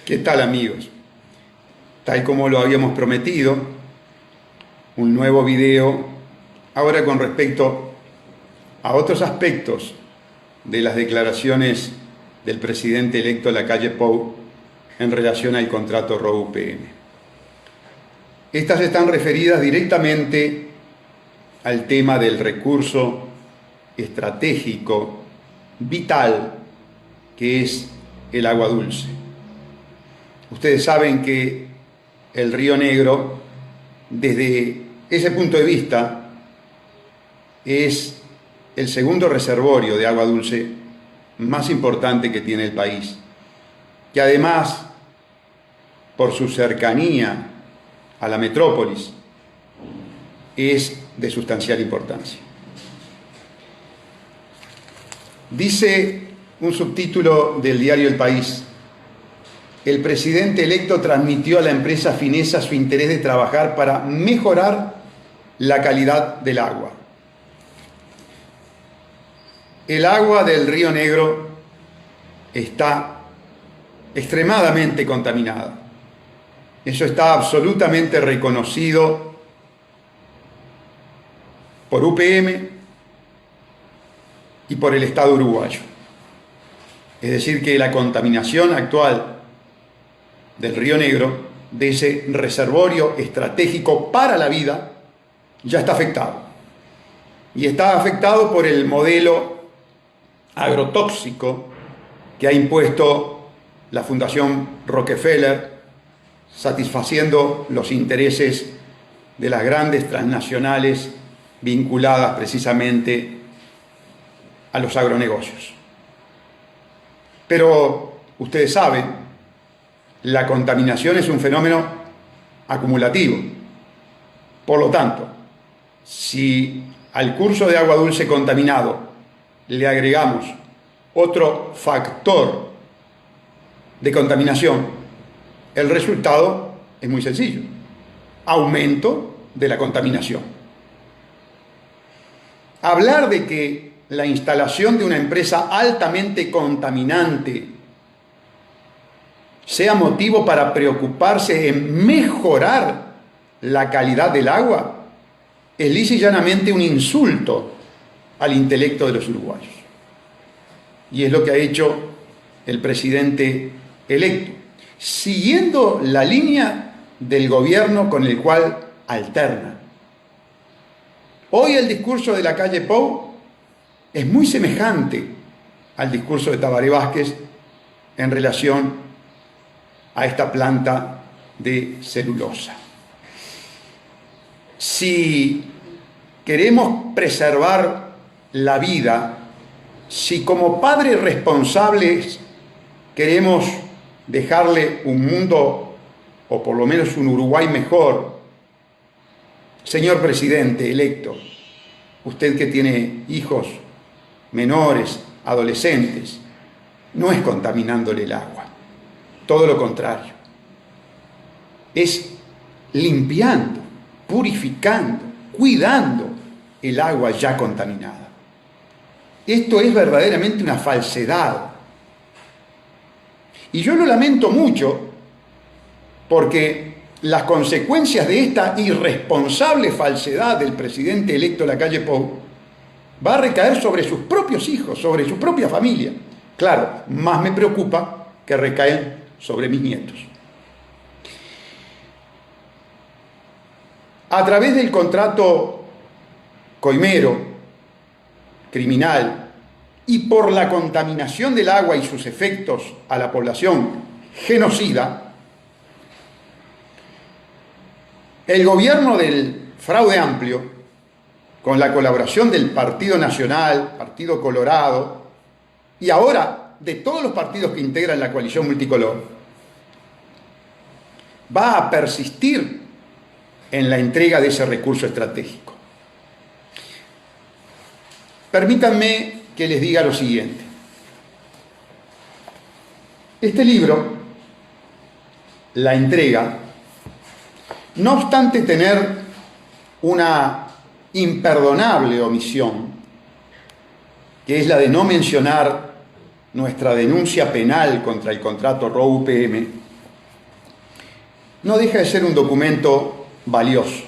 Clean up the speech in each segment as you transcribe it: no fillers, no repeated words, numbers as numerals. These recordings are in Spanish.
¿Qué tal, amigos? Tal como lo habíamos prometido, un nuevo video ahora con respecto a otros aspectos de las declaraciones del presidente electo Lacalle Pou en relación al contrato ROU-UPM. Estas están referidas directamente al tema del recurso estratégico, vital, que es el agua dulce. Ustedes saben que el Río Negro, desde ese punto de vista, es el segundo reservorio de agua dulce más importante que tiene el país, que además, por su cercanía a la metrópolis, es de sustancial importancia. Dice un subtítulo del diario El País: el presidente electo transmitió a la empresa finesa su interés de trabajar para mejorar la calidad del agua. El agua del Río Negro está extremadamente contaminada. Eso está absolutamente reconocido por UPM y por el Estado uruguayo. Es decir, que la contaminación actual del Río Negro, de ese reservorio estratégico para la vida, ya está afectado. Y está afectado por el modelo agrotóxico que ha impuesto la Fundación Rockefeller, satisfaciendo los intereses de las grandes transnacionales vinculadas precisamente a los agronegocios. Pero ustedes saben, la contaminación es un fenómeno acumulativo. Por lo tanto, si al curso de agua dulce contaminado le agregamos otro factor de contaminación, el resultado es muy sencillo: aumento de la contaminación. Hablar de que la instalación de una empresa altamente contaminante sea motivo para preocuparse en mejorar la calidad del agua es lisa y llanamente un insulto al intelecto de los uruguayos. Y es lo que ha hecho el presidente electo, siguiendo la línea del gobierno con el cual alterna. Hoy el discurso de Lacalle Pou es muy semejante al discurso de Tabaré Vázquez en relación a esta planta de celulosa. Si queremos preservar la vida, si como padres responsables queremos dejarle un mundo, o por lo menos un Uruguay mejor, señor presidente electo, usted que tiene hijos menores, adolescentes, no es contaminándole el agua, todo lo contrario, es limpiando, purificando, cuidando el agua ya contaminada. Esto es verdaderamente una falsedad. Y yo lo lamento mucho porque las consecuencias de esta irresponsable falsedad del presidente electo Lacalle Pou va a recaer sobre sus propios hijos, sobre su propia familia. Claro, más me preocupa que recaen sobre mis nietos. A través del contrato coimero, criminal, y por la contaminación del agua y sus efectos a la población genocida, el gobierno del Fraude Amplio, con la colaboración del Partido Nacional, Partido Colorado, y ahora de todos los partidos que integran la coalición multicolor, va a persistir en la entrega de ese recurso estratégico. Permítanme que les diga lo siguiente. Este libro, La Entrega, no obstante tener una imperdonable omisión, que es la de no mencionar nuestra denuncia penal contra el contrato ROU-UPM, no deja de ser un documento valioso.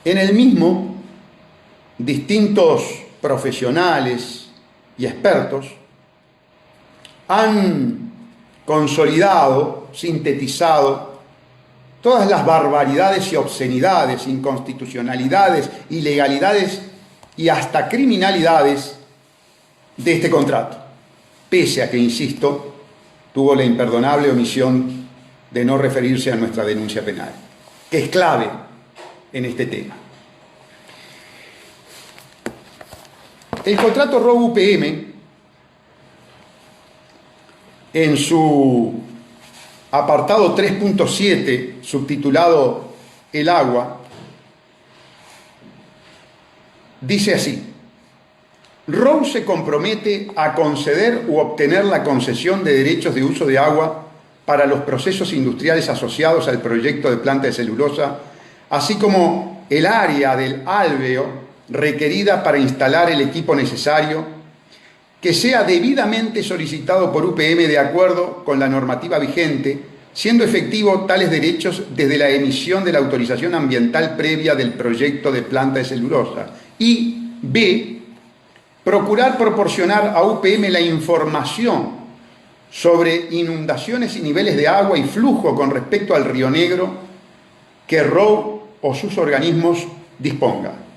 En el mismo, distintos profesionales y expertos han consolidado, sintetizado todas las barbaridades y obscenidades, inconstitucionalidades, ilegalidades y hasta criminalidades de este contrato, pese a que, insisto, tuvo la imperdonable omisión de no referirse a nuestra denuncia penal, que es clave en este tema. El contrato ROW-UPM, en su apartado 3.7, subtitulado El agua, dice así: ROW se compromete a conceder u obtener la concesión de derechos de uso de agua para los procesos industriales asociados al proyecto de planta de celulosa, así como el área del alveo requerida para instalar el equipo necesario, que sea debidamente solicitado por UPM de acuerdo con la normativa vigente, siendo efectivos tales derechos desde la emisión de la autorización ambiental previa del proyecto de planta de celulosa. Y B, procurar proporcionar a UPM la información sobre inundaciones y niveles de agua y flujo con respecto al Río Negro que ROW o sus organismos dispongan.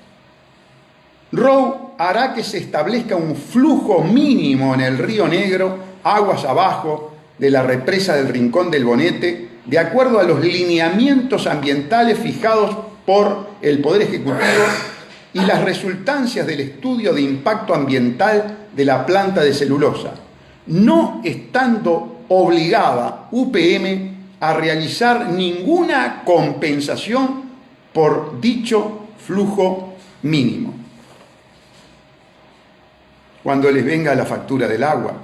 ROW hará que se establezca un flujo mínimo en el Río Negro, aguas abajo de la represa del Rincón del Bonete, de acuerdo a los lineamientos ambientales fijados por el Poder Ejecutivo y las resultancias del estudio de impacto ambiental de la planta de celulosa, no estando obligada UPM a realizar ninguna compensación por dicho flujo mínimo. Cuando les venga la factura del agua,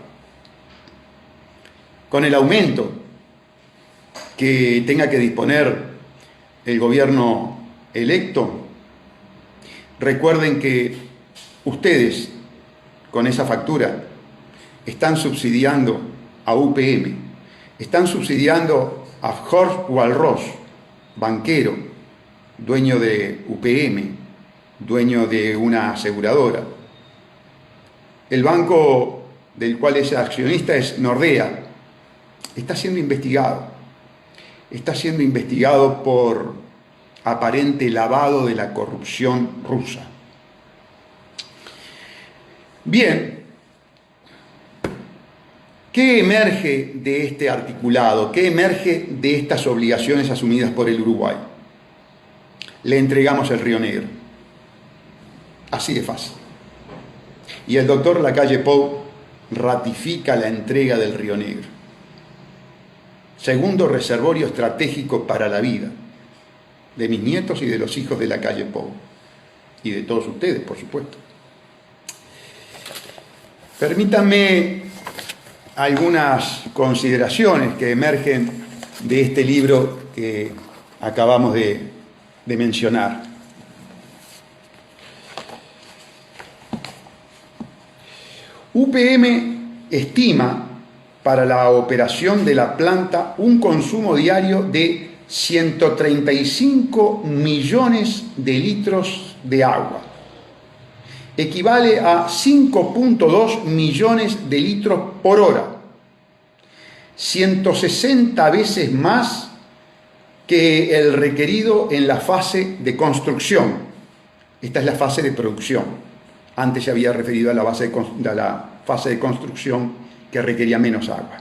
con el aumento que tenga que disponer el gobierno electo, recuerden que ustedes, con esa factura, están subsidiando a UPM, están subsidiando a Horst Walros, banquero, dueño de UPM, dueño de una aseguradora. El banco del cual es accionista es Nordea. Está siendo investigado. Está siendo investigado por aparente lavado de la corrupción rusa. Bien, ¿qué emerge de este articulado? ¿Qué emerge de estas obligaciones asumidas por el Uruguay? Le entregamos el Río Negro. Así de fácil. Y el doctor Lacalle Pou ratifica la entrega del Río Negro. Segundo reservorio estratégico para la vida de mis nietos y de los hijos de Lacalle Pou. Y de todos ustedes, por supuesto. Permítanme algunas consideraciones que emergen de este libro que acabamos de mencionar. UPM estima para la operación de la planta un consumo diario de 135 millones de litros de agua. Equivale a 5.2 millones de litros por hora, 160 veces más que el requerido en la fase de construcción. Esta es la fase de producción. Antes se había referido a la fase de construcción, que requería menos agua.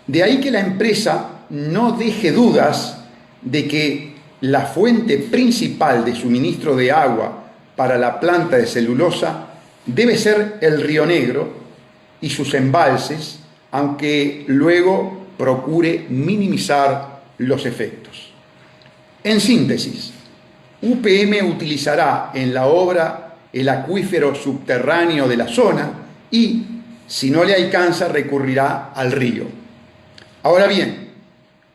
De ahí que la empresa no deje dudas de que la fuente principal de suministro de agua para la planta de celulosa debe ser el Río Negro y sus embalses, aunque luego procure minimizar los efectos. En síntesis, UPM utilizará en la obra el acuífero subterráneo de la zona y, si no le alcanza, recurrirá al río. Ahora bien,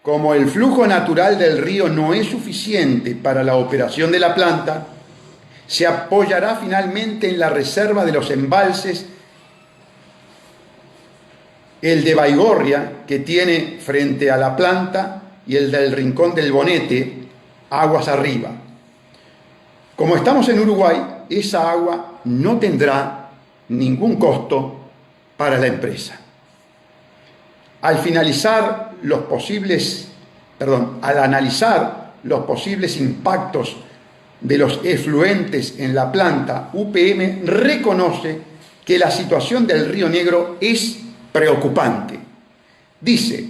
como el flujo natural del río no es suficiente para la operación de la planta, se apoyará finalmente en la reserva de los embalses el de Baigorria, que tiene frente a la planta, y el del Rincón del Bonete, aguas arriba. Como estamos en Uruguay, esa agua no tendrá ningún costo para la empresa. Al analizar los posibles impactos de los efluentes en la planta, UPM reconoce que la situación del Río Negro es preocupante. Dice,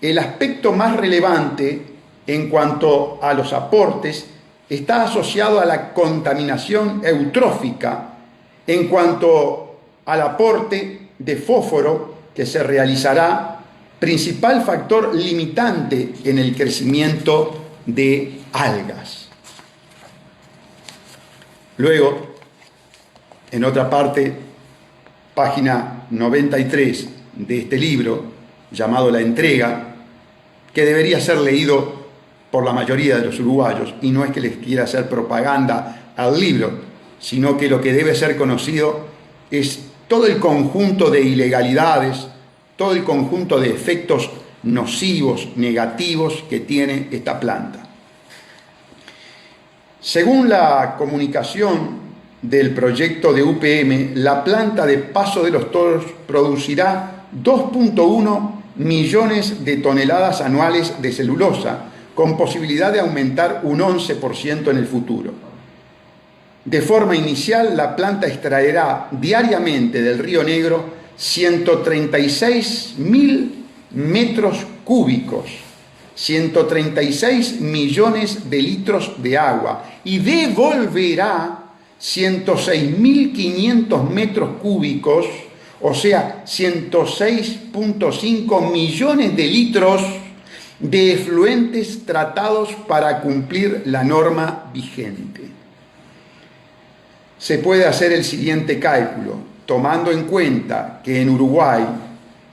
el aspecto más relevante en cuanto a los aportes está asociado a la contaminación eutrófica en cuanto al aporte de fósforo que se realizará, principal factor limitante en el crecimiento de algas. Luego, en otra parte, página 93 de este libro, llamado La Entrega, que debería ser leído por la mayoría de los uruguayos, y no es que les quiera hacer propaganda al libro, sino que lo que debe ser conocido es todo el conjunto de ilegalidades, todo el conjunto de efectos nocivos, negativos que tiene esta planta. Según la comunicación del proyecto de UPM, la planta de Paso de los Toros producirá 2.1 millones de toneladas anuales de celulosa, con posibilidad de aumentar un 11% en el futuro. De forma inicial, la planta extraerá diariamente del Río Negro 136.000 metros cúbicos, 136 millones de litros de agua, y devolverá 106.500 metros cúbicos, o sea, 106.5 millones de litros de efluentes tratados para cumplir la norma vigente. Se puede hacer el siguiente cálculo, tomando en cuenta que en Uruguay,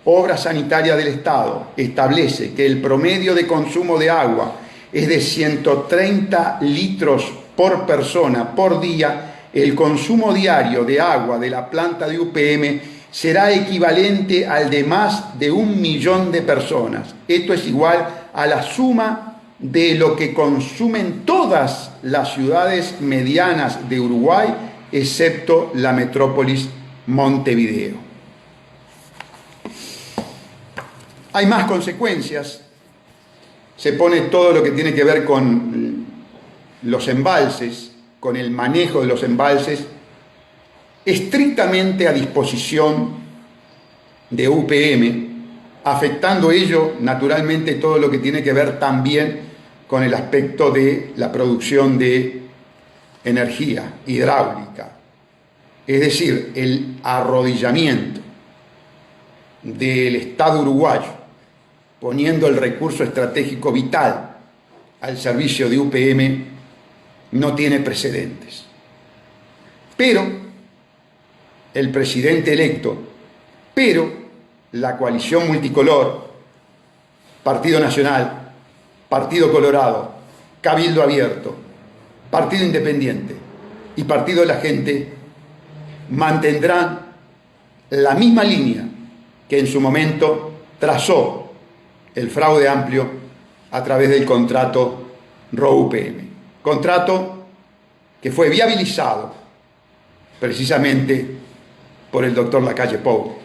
Obra Sanitaria del Estado establece que el promedio de consumo de agua es de 130 litros por persona por día. El consumo diario de agua de la planta de UPM será equivalente al de más de 1 millón de personas. Esto es igual a la suma de lo que consumen todas las ciudades medianas de Uruguay, excepto la metrópolis Montevideo. Hay más consecuencias. Se pone todo lo que tiene que ver con los embalses, con el manejo de los embalses, estrictamente a disposición de UPM, afectando ello naturalmente todo lo que tiene que ver también con el aspecto de la producción de energía hidráulica, es decir, el arrodillamiento del Estado uruguayo, poniendo el recurso estratégico vital al servicio de UPM, no tiene precedentes. Pero el presidente electo, pero la coalición multicolor, Partido Nacional, Partido Colorado, Cabildo Abierto, Partido Independiente y Partido de la Gente, mantendrán la misma línea que en su momento trazó el fraude amplio a través del contrato RO-UPM. Contrato que fue viabilizado precisamente por el doctor Lacalle Pou,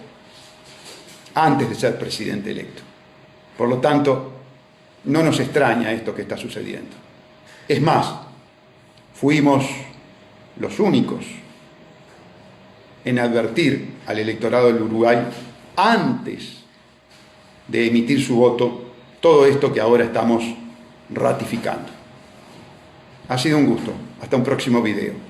antes de ser presidente electo. Por lo tanto, no nos extraña esto que está sucediendo. Es más, fuimos los únicos en advertir al electorado del Uruguay, antes de emitir su voto, todo esto que ahora estamos ratificando. Ha sido un gusto. Hasta un próximo video.